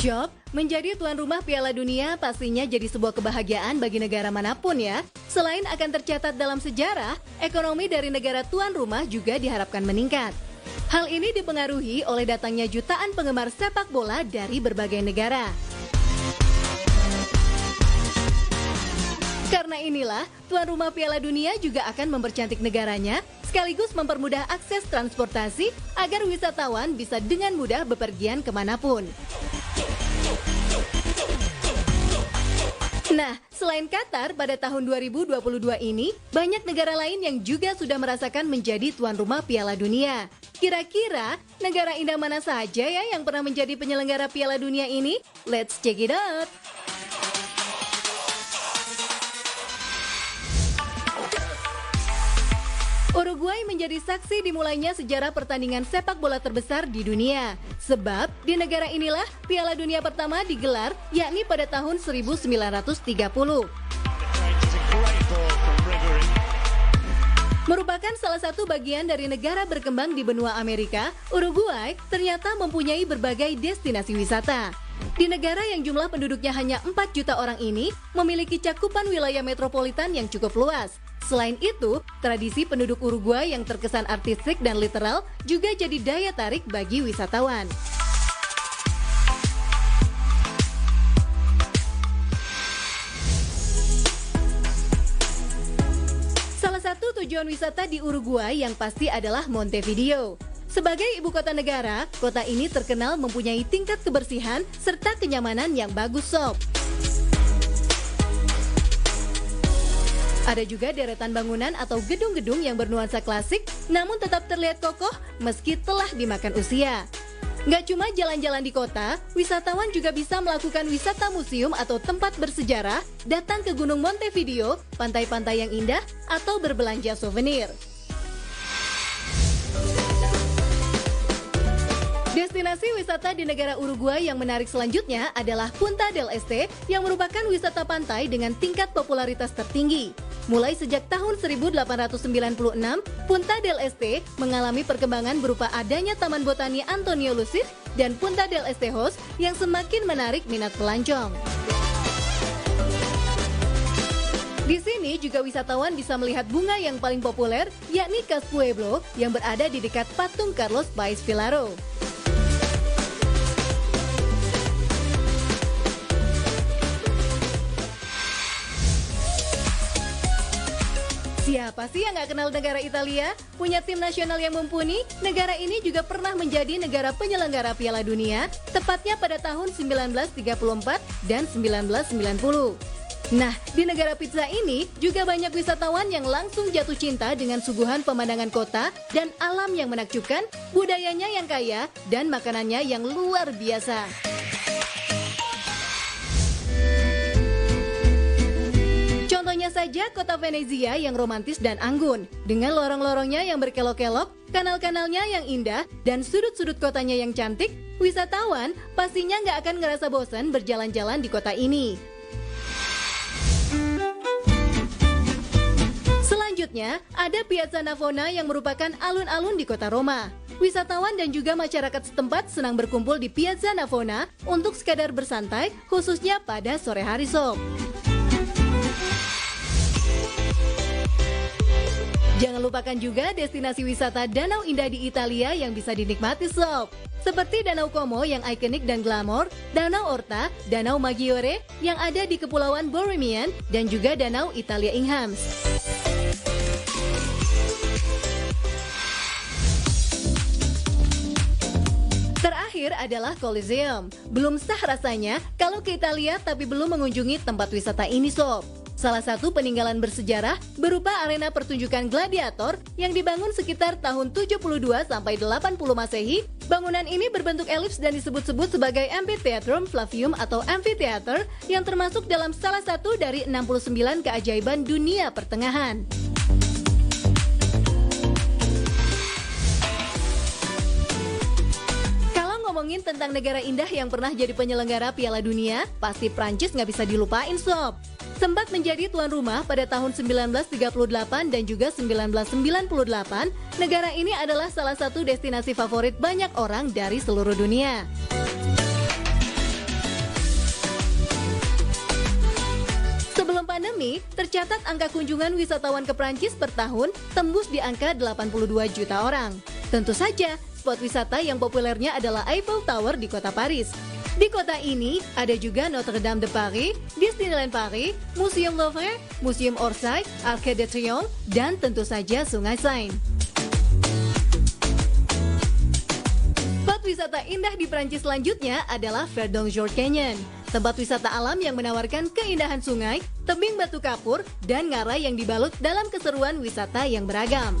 Job menjadi tuan rumah Piala Dunia pastinya jadi sebuah kebahagiaan bagi negara manapun ya. Selain akan tercatat dalam sejarah, ekonomi dari negara tuan rumah juga diharapkan meningkat. Hal ini dipengaruhi oleh datangnya jutaan penggemar sepak bola dari berbagai negara. Karena inilah, tuan rumah Piala Dunia juga akan mempercantik negaranya, sekaligus mempermudah akses transportasi agar wisatawan bisa dengan mudah bepergian kemanapun. Nah, selain Qatar, pada tahun 2022 ini, banyak negara lain yang juga sudah merasakan menjadi tuan rumah Piala Dunia. Kira-kira, negara indah mana saja ya yang pernah menjadi penyelenggara Piala Dunia ini? Let's check it out! Uruguay menjadi saksi dimulainya sejarah pertandingan sepak bola terbesar di dunia. Sebab di negara inilah Piala Dunia pertama digelar, yakni pada tahun 1930. Merupakan salah satu bagian dari negara berkembang di benua Amerika, Uruguay ternyata mempunyai berbagai destinasi wisata. Di negara yang jumlah penduduknya hanya 4 juta orang ini, memiliki cakupan wilayah metropolitan yang cukup luas. Selain itu, tradisi penduduk Uruguay yang terkesan artistik dan literal juga jadi daya tarik bagi wisatawan. Salah satu tujuan wisata di Uruguay yang pasti adalah Montevideo. Sebagai ibu kota negara, kota ini terkenal mempunyai tingkat kebersihan serta kenyamanan yang bagus sob. Ada juga deretan bangunan atau gedung-gedung yang bernuansa klasik, namun tetap terlihat kokoh meski telah dimakan usia. Nggak cuma jalan-jalan di kota, wisatawan juga bisa melakukan wisata museum atau tempat bersejarah, datang ke Gunung Montevideo, pantai-pantai yang indah, atau berbelanja souvenir. Destinasi wisata di negara Uruguay yang menarik selanjutnya adalah Punta del Este yang merupakan wisata pantai dengan tingkat popularitas tertinggi. Mulai sejak tahun 1896, Punta del Este mengalami perkembangan berupa adanya Taman Botani Antonio Lucis dan Punta del Estejos yang semakin menarik minat pelancong. Di sini juga wisatawan bisa melihat bunga yang paling populer, yakni Cas Pueblo yang berada di dekat patung Carlos Baez Vilaro. Siapa sih yang nggak kenal negara Italia? Punya tim nasional yang mumpuni, negara ini juga pernah menjadi negara penyelenggara Piala Dunia, tepatnya pada tahun 1934 dan 1990. Nah, di negara pizza ini juga banyak wisatawan yang langsung jatuh cinta dengan suguhan pemandangan kota dan alam yang menakjubkan, budayanya yang kaya, dan makanannya yang luar biasa. Contohnya saja kota Venezia yang romantis dan anggun, dengan lorong-lorongnya yang berkelok-kelok, kanal-kanalnya yang indah, dan sudut-sudut kotanya yang cantik, wisatawan pastinya nggak akan ngerasa bosan berjalan-jalan di kota ini. Selanjutnya, ada Piazza Navona yang merupakan alun-alun di kota Roma. Wisatawan dan juga masyarakat setempat senang berkumpul di Piazza Navona untuk sekadar bersantai, khususnya pada sore hari sob. Jangan lupakan juga destinasi wisata Danau Indah di Italia yang bisa dinikmati sob. Seperti Danau Como yang ikonik dan glamor, Danau Orta, Danau Maggiore yang ada di Kepulauan Borromean, dan juga Danau Italia Inghams. Terakhir adalah Colosseum. Belum sah rasanya kalau ke Italia tapi belum mengunjungi tempat wisata ini sob. Salah satu peninggalan bersejarah berupa arena pertunjukan gladiator yang dibangun sekitar tahun 72 sampai 80 Masehi. Bangunan ini berbentuk elips dan disebut-sebut sebagai Amphitheatrum Flavium atau amphitheater yang termasuk dalam salah satu dari 69 keajaiban dunia pertengahan. Kalau ngomongin tentang negara indah yang pernah jadi penyelenggara Piala Dunia, pasti Prancis nggak bisa dilupain sob. Sempat menjadi tuan rumah pada tahun 1938 dan juga 1998, negara ini adalah salah satu destinasi favorit banyak orang dari seluruh dunia. pandemi, tercatat angka kunjungan wisatawan ke Prancis per tahun tembus di angka 82 juta orang. Tentu saja, spot wisata yang populernya adalah Eiffel Tower di kota Paris. Di kota ini, ada juga Notre Dame de Paris, Disneyland Paris, Museum Louvre, Museum Orsay, Arc de Triomphe, dan tentu saja Sungai Seine. Spot wisata indah di Prancis selanjutnya adalah Verdon-Georges Canyon, tempat wisata alam yang menawarkan keindahan sungai, tebing batu kapur, dan ngarai yang dibalut dalam keseruan wisata yang beragam.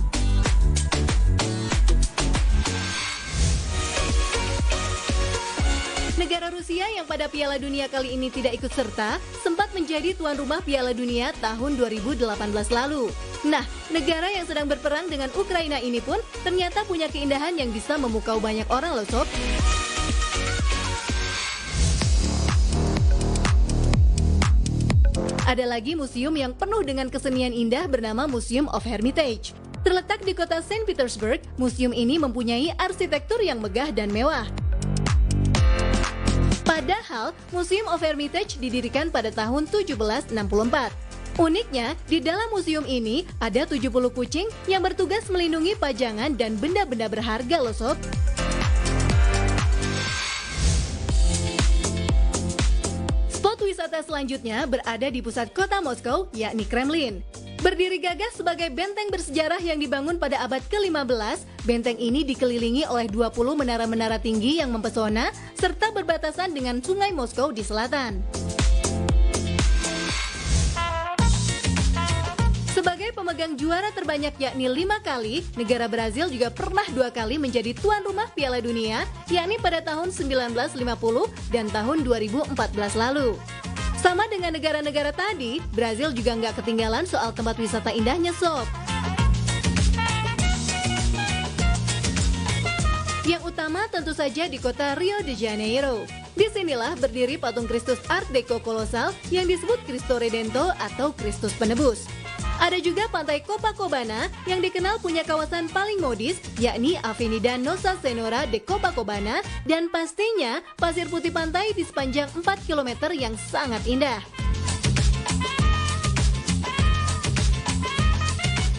Negara Rusia yang pada Piala Dunia kali ini tidak ikut serta, sempat menjadi tuan rumah Piala Dunia tahun 2018 lalu. Nah, negara yang sedang berperang dengan Ukraina ini pun ternyata punya keindahan yang bisa memukau banyak orang loh sob. Ada lagi museum yang penuh dengan kesenian indah bernama Museum of Hermitage. Terletak di kota Saint Petersburg, museum ini mempunyai arsitektur yang megah dan mewah. Padahal, Museum of Hermitage didirikan pada tahun 1764. Uniknya, di dalam museum ini ada 70 kucing yang bertugas melindungi pajangan dan benda-benda berharga loh sob. Spot wisata selanjutnya berada di pusat kota Moskow, yakni Kremlin. Berdiri gagah sebagai benteng bersejarah yang dibangun pada abad ke-15, benteng ini dikelilingi oleh 20 menara-menara tinggi yang mempesona serta berbatasan dengan sungai Moskow di selatan. Sebagai pemegang juara terbanyak yakni 5 kali, negara Brazil juga pernah 2 kali menjadi tuan rumah Piala Dunia, yakni pada tahun 1950 dan tahun 2014 lalu. Sama dengan negara-negara tadi, Brazil juga nggak ketinggalan soal tempat wisata indahnya sob. Yang utama tentu saja di kota Rio de Janeiro. Disinilah berdiri patung Kristus Art Deco kolosal yang disebut Cristo Redentor atau Kristus Penebus. Ada juga pantai Copacabana yang dikenal punya kawasan paling modis, yakni Avenida Nossa Senhora de Copacabana, dan pastinya pasir putih pantai di sepanjang 4 km yang sangat indah.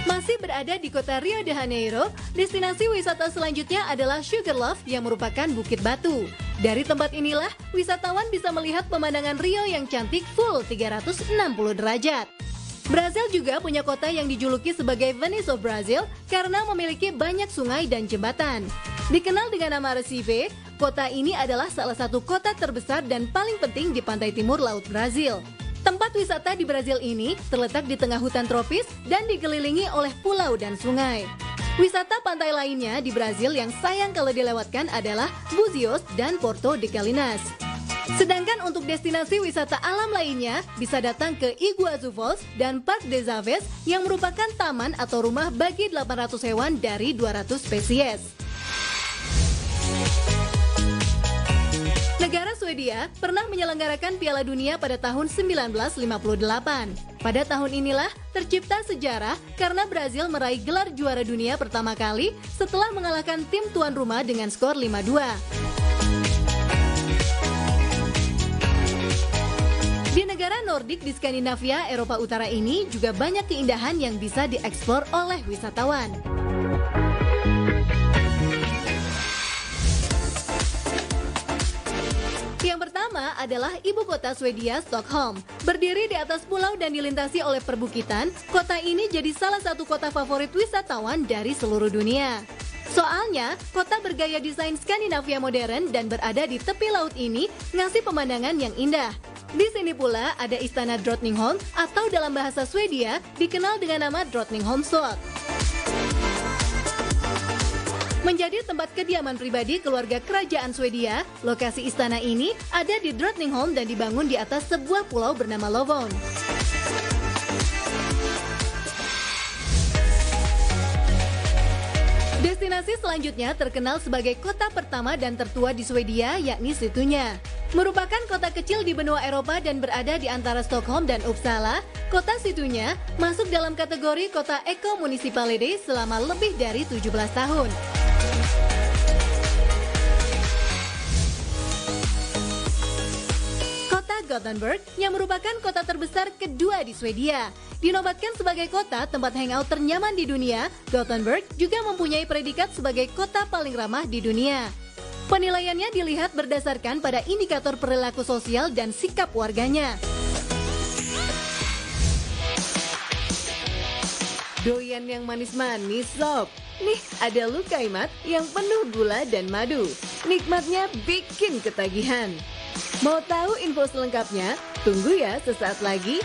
Masih berada di kota Rio de Janeiro, destinasi wisata selanjutnya adalah Sugarloaf yang merupakan bukit batu. Dari tempat inilah, wisatawan bisa melihat pemandangan Rio yang cantik full 360 derajat. Brazil juga punya kota yang dijuluki sebagai Venice of Brazil karena memiliki banyak sungai dan jembatan. Dikenal dengan nama Recife, kota ini adalah salah satu kota terbesar dan paling penting di pantai timur Laut Brazil. Tempat wisata di Brazil ini terletak di tengah hutan tropis dan dikelilingi oleh pulau dan sungai. Wisata pantai lainnya di Brazil yang sayang kalau dilewatkan adalah Búzios dan Porto de Calinas. Sedangkan untuk destinasi wisata alam lainnya bisa datang ke Iguazu Falls dan Parque des Aves yang merupakan taman atau rumah bagi 800 hewan dari 200 spesies. Negara Swedia pernah menyelenggarakan Piala Dunia pada tahun 1958. Pada tahun inilah tercipta sejarah karena Brazil meraih gelar juara dunia pertama kali setelah mengalahkan tim tuan rumah dengan skor 5-2. Di negara Nordik di Skandinavia, Eropa Utara ini juga banyak keindahan yang bisa dieksplor oleh wisatawan. Yang pertama adalah ibu kota Swedia, Stockholm. Berdiri di atas pulau dan dilintasi oleh perbukitan, kota ini jadi salah satu kota favorit wisatawan dari seluruh dunia. Soalnya, kota bergaya desain Skandinavia modern dan berada di tepi laut ini ngasih pemandangan yang indah. Di sini pula ada istana Drottningholm atau dalam bahasa Swedia dikenal dengan nama Drottningholm Slot. Menjadi tempat kediaman pribadi keluarga kerajaan Swedia, lokasi istana ini ada di Drottningholm dan dibangun di atas sebuah pulau bernama Lovön. Destinasi selanjutnya terkenal sebagai kota pertama dan tertua di Swedia, yakni Situnya. Merupakan kota kecil di benua Eropa dan berada di antara Stockholm dan Uppsala, kota Situnya masuk dalam kategori kota Eko-Municipality selama lebih dari 17 tahun. Gothenburg yang merupakan kota terbesar kedua di Swedia. Dinobatkan sebagai kota tempat hangout ternyaman di dunia, Gothenburg juga mempunyai predikat sebagai kota paling ramah di dunia. Penilaiannya dilihat berdasarkan pada indikator perilaku sosial dan sikap warganya. Doyan yang manis-manis sob. Nih ada lukaimat yang penuh gula dan madu. Nikmatnya bikin ketagihan. Mau tahu info selengkapnya? Tunggu ya sesaat lagi.